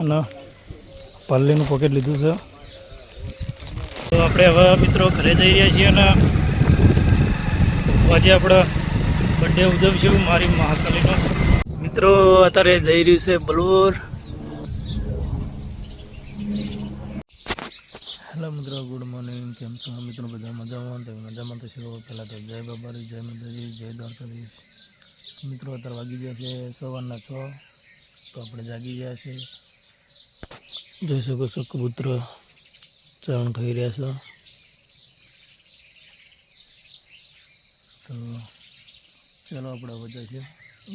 અને પાર્લેનું પોકેટ લીધું છે. તો આપણે હવે મિત્રો ઘરે જઈ રહ્યા છીએ અને આજે આપણે બર્થડે ઉજવશું મારી મહાકાલીનો. મિત્રો અત્યારે જઈ રહ્યું છે બલુર. હેલો મિત્રો, ગુડ મોર્નિંગ. કેમ છો મિત્રો? બધા મજામાં? તો મજામાં તો છો. પહેલાં તો જય બાબારી, જય માતાજી, જય દ્વારકાધીશ. મિત્રો અત્યારે વાગી ગયા છે 6:15. તો આપણે જાગી ગયા છે. જોઈ શકો છો કબૂતર ચરણ ખાઈ રહ્યા છે. તો ચાલો આપણે વજે છે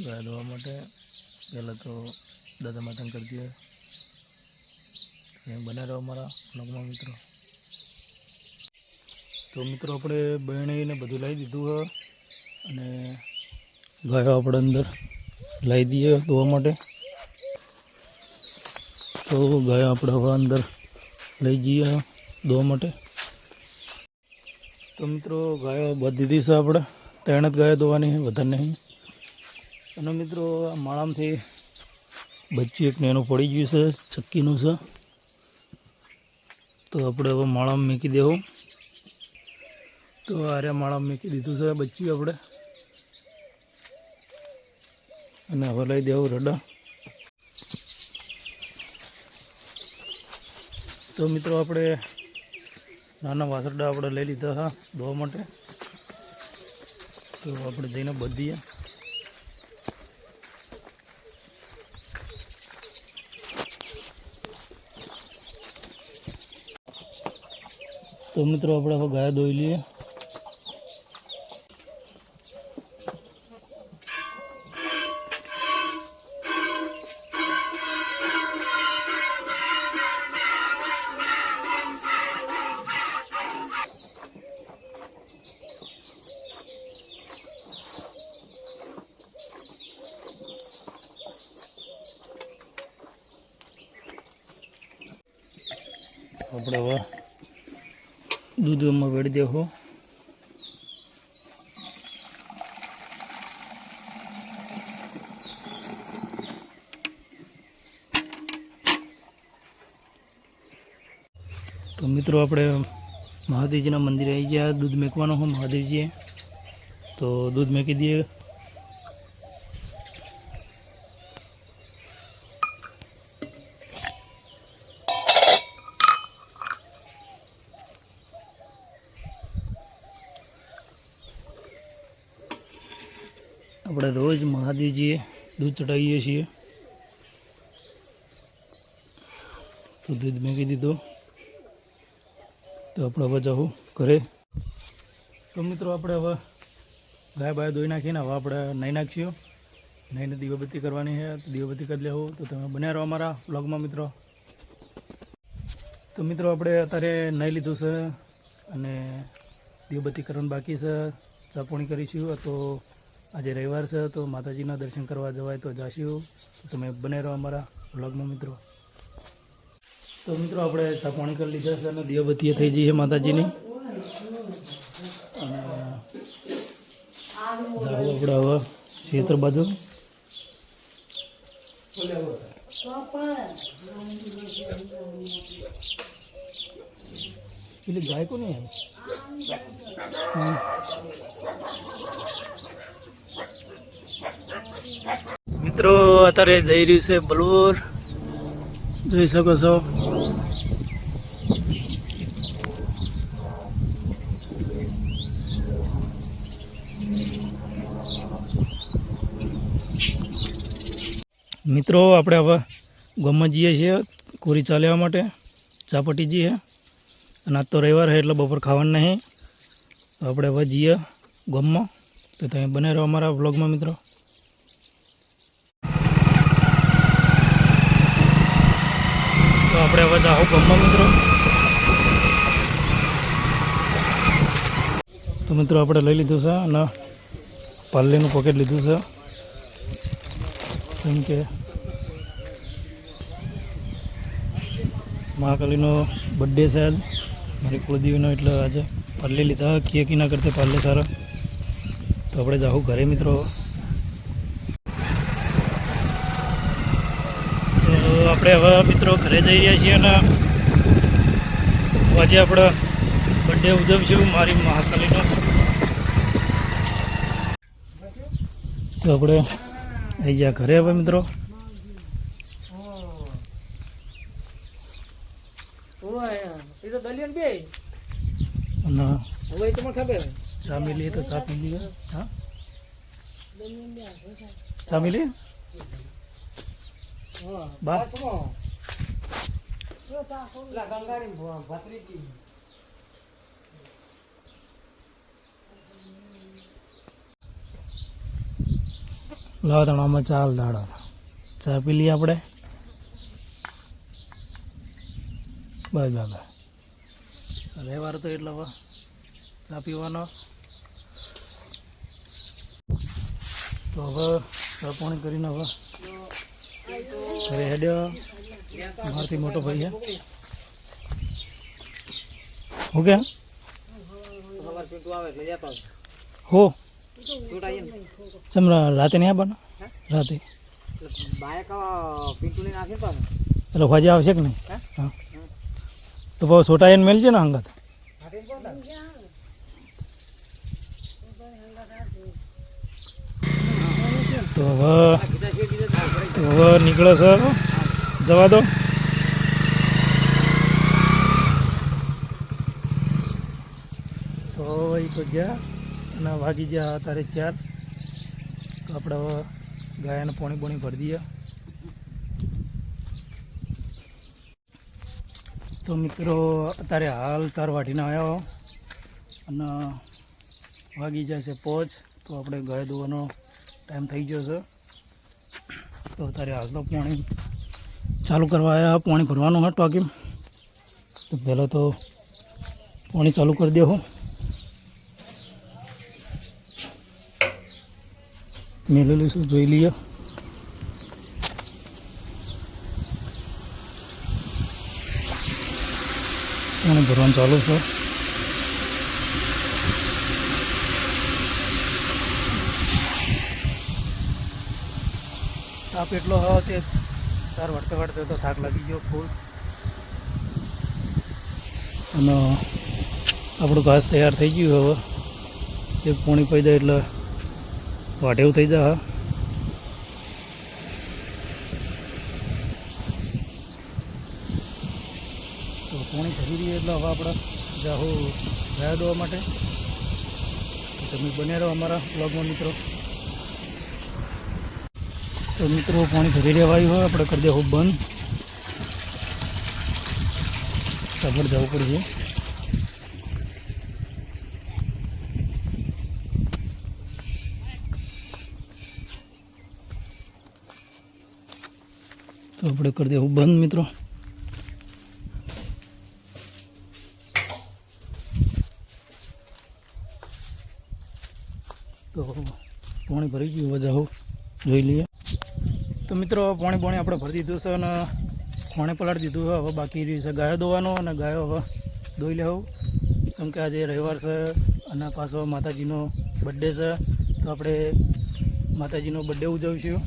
ગાય ધોવા માટે. પહેલાં તો દાદા માતા કરતી હોય બના રહ્યો અમારા બ્લોગમાં મિત્રો. તો મિત્રો આપણે બહેણીને બધું લાવી દીધું હોય અને ગાયો આપણે અંદર લાવી દઈએ ધોવા માટે. તો ગાયો આપણે હવે અંદર લઈ જઈએ ધોવા માટે. તો મિત્રો ગાયો બધી દીધી છે આપણે. 3 જ ગાયો ધોવાની છે, વધારે નહીં. અને મિત્રો આ માળામાંથી બચ્ચું એક એનું પડી ગયું છે, ચક્કીનું છે. તો આપણે હવે માળામાં મૂકી દેવું. તો આરે માળામાં મૂકી દીધું છે બચ્ચું આપણે. અને હવે લઈ દેવું રડા. તો મિત્રો આપણે નાના વાસરડા આપણે લઈ લીધા હા ધોવા માટે. તો આપણે જઈને બધીએ. તો મિત્રો આપણે હવે ગાય ધોઈ લઈએ. આપણે હવે દૂધમાં વેડી દેવું. તો મિત્રો આપણે મહાદેવજીના મંદિરે આવી ગયા. દૂધ મેકવાનો હું મહાદેવજીએ. તો દૂધ મેકી દઈએ. આપણે રોજ મહાદેવજીએ દૂધ ચડાવીએ છીએ. તો દૂધ મેકી દીધું. તો આપણે હવે જાઉં ઘરે. તો મિત્રો આપણે હવે ગાય બાય ધોઈ નાખીને હવે આપણે નાહી નાખીશું. નાહીને દીવાબત્તી કરવાની છે. તો દીવાબત્તી કરી લેવું. તો તમે બન્યા રહો અમારા બ્લોગમાં મિત્રો. તો મિત્રો આપણે અત્યારે નાહી લીધું છે અને દીવાબત્તી કરવાનું બાકી છે. ચાપોણી કરીશું. તો આજે રવિવાર છે તો માતાજીના દર્શન કરવા જવાય તો જાશું. તો તમે બને રહો અમારા વ્લોગમાં મિત્રો. તો મિત્રો આપણે ચાપોણી કરી લીધા છે અને દીવાબત્તી થઈ જઈએ માતાજીની. અને જાવું આપણે હવે ક્ષેત્ર બાજુ. એટલે ગાય કોને મિત્રો અત્યારે જઈ રહ્યું છે બલુર. જોઈ શકો છો. મિત્રો આપણે હવે ગામમાં જઈએ છીએ કોરી ચા લેવા માટે. ચાપટી જઈએ. અને આજ તો રવિવાર છે એટલે બપોર ખાવાનું નહીં. તો આપણે હવે જઈએ ગામમાં. તો તમે બને રહો અમારા વ્લોગમાં મિત્રો. તો આપણે હવે જાઓ ગામમાં મિત્રો. તો મિત્રો આપણે લઈ લીધું છે અને પાર્લેનું પોકેટ લીધું છે. કેમ કે મહાકાલીનો બર્થડે છે આજ મારી કુળદેવીનો. એટલે આજે પાર્લે લીધા. કેક ના કરતે પાર્લે સારા. તો આપણે જાઉં ઘરે મિત્રો. આપણે હવે મિત્રો ઘરે જઈ રહ્યા છીએ અને આજે આપણે બર્થડે ઉજવશું મારી મહાકાલીનો. તો આપણે આવી ગયા ઘરે હવે મિત્રો. અને ચા મિલી તો ચા પી લઈએ. હા ચા મિલી બા લાવો તણામાં ચાલ દાડા ચા પી લઈએ આપણે. બસ બસ રવિવાર તો એટલે હવે ચા પીવાનો. તો હવે ચા પાણી કરીને હવે ઘરે હેડ્યો. મારથી મોટો ભાઈ છે. હું કે હો ચમરા રાતે નહીં આવવાના? રાતે એટલે ફાજી આવશે કે નહીં? હા તો બહુ છોટા એને મેલજે ને અંગત. તો હવે નીકળે છે, જવા દો. તો એ તો જ્યાં અને વાગી ગયા તારે 4. તો આપણે હવે ગાયને પોણી બોણી ભરી દઈએ. તો મિત્રો અત્યારે હાલ 4 વાટીને આવ્યા અને વાગી જશે 5. તો આપણે ગાય દોવાનો ટાઈમ થઈ ગયો છે. તો અત્યારે હાલ તો પાણી ચાલુ કરવા આવ્યા. પાણી ભરવાનું હોય ટાંકી. તો પહેલાં તો પાણી ચાલુ કરી દેવું. મેલેલું શું જોઈ લઈએ. પાણી ભરવાનું ચાલુ છે. તાપ એટલો હોય તે 4 વળતે વળતે તો થાક લાગી ગયો ફૂલ. અને આપણું ઘાસ તૈયાર થઈ ગયું. હવે એક પોણી પડી જાય એટલે વાટેવું થઈ જાય. તો પોણી ભરી દઈએ એટલે હવે આપણે જાહું ગયા દોવા માટે. તમે બન્યા રહો અમારા બ્લોગમાં મિત્રો. તો મિત્રો પાણી ભરી રહેવાયું હોય આપણે કરી દેવું બંધ. આગળ જવું પડશે. તો આપણે કરી દેવું બંધ મિત્રો. તો પાણી ભરી ગયું. હવે જાઉં જોઈ લઈએ. તો મિત્રો પાણી આપણે ભરી દીધું છે અને પાણી પલાળી દીધું છે. હવે બાકી રહ્યું છે ગાયો દોવાનો અને ગાયો હવે દોઈ લેવું. કેમ કે આજે રવિવાર છે અને પાછો માતાજીનો બર્થડે છે. તો આપણે માતાજીનો બર્થડે ઉજવીશું.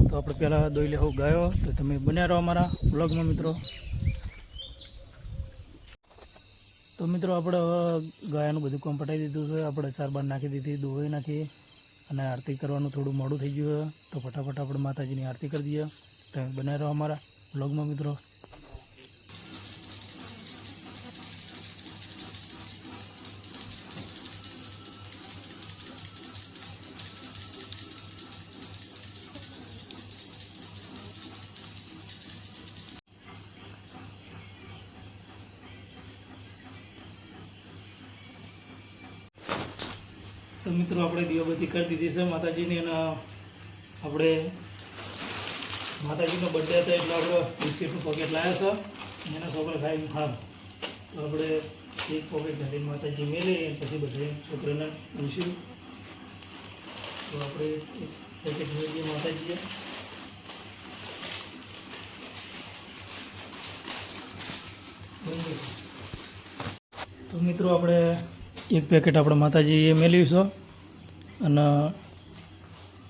તો આપણે પહેલાં દોઈ લેવું ગાયો. તો તમે બન્યા રહો અમારા બ્લોગમાં મિત્રો. તો મિત્રો આપણે હવે ગાયનું બધું કામ પટાવી દીધું છે. આપણે 4 બાર નાખી દીધી, દોઈ નાખી અને આરતી કરવાનું થોડું મોડું થઈ ગયું. તો ફટાફટ આપણે માતાજીની આરતી કરી દઈએ. તમે બનાવી રહો અમારા બ્લોગમાં મિત્રો. તો મિત્રો આપણે દીવાબત્તી કરી દીધી છે માતાજીની. અને આપણે માતાજીનો બર્થડે હતો એટલે આપણે બિસ્કીટનું પોકેટ લાવ્યા છે. એના છોકરા ખાઈ ખાવ. તો આપણે એક પોકેટ ઘાલીને માતાજી મેળવી અને પછી બધે છોકરાને પૂછ્યું. તો આપણે એક પેકેટ મેળવીએ માતાજીએ. તો મિત્રો આપણે એક પેકેટ આપણે માતાજીએ મેળવ્યું છે અને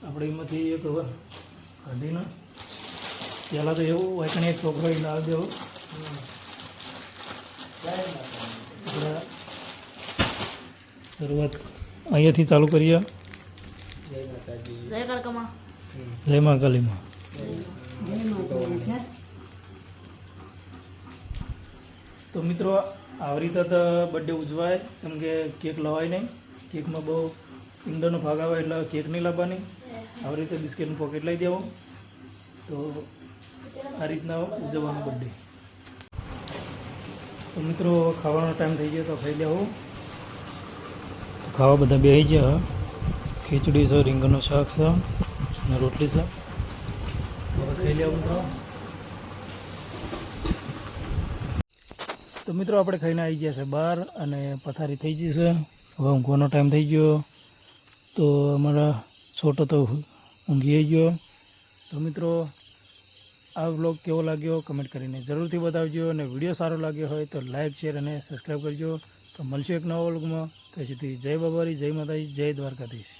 આપણે એમાંથી એક હવે કાઢીને પહેલાં તો એવું વાંકણી એક છોકરો લાવી દેવો આપણે શરૂઆત અહીંયાથી ચાલુ કરીએ. જય મા કાલીમાં. તો મિત્રો આવી રીતે તો બર્થડે ઉજવાય, જેમ કે કેક લવાય નહીં. કેકમાં બહુ ઈંડાનો ભાગ આવે એટલે કેક નહીં લાવવાની. આવી રીતે બિસ્કિટનું પોકેટ લઈ દેવો. તો આ રીતના ઉજવવાનો બર્થડે. તો મિત્રો ખાવાનો ટાઈમ થઈ ગયો તો ખાઈ લેવું. ખાવા બધા બેસી ગયા. ખીચડી છે, રીંગણનું શાક છે અને રોટલી છે. હવે ખાઈ લેવું મિત્રો. તો મિત્રો આપણે ખાઈને આવી ગયા છે બહાર અને પથારી થઈ ગઈ છે. હવે ઊંઘવાનો ટાઈમ થઈ ગયો. તો અમારા છોટો તો ઊંઘી ગયો. તો મિત્રો આ વ્લોગ કેવો લાગ્યો કમેન્ટ કરીને જરૂરથી બતાવજો, અને વિડીયો સારો લાગ્યો હોય તો લાઈક, શેર અને સબસ્ક્રાઈબ કરજો. તો મળશું એક નવા વ્લોગમાં. ત્યાં સુધી જય બાબારી, જય માતાજી, જય દ્વારકાધીશ.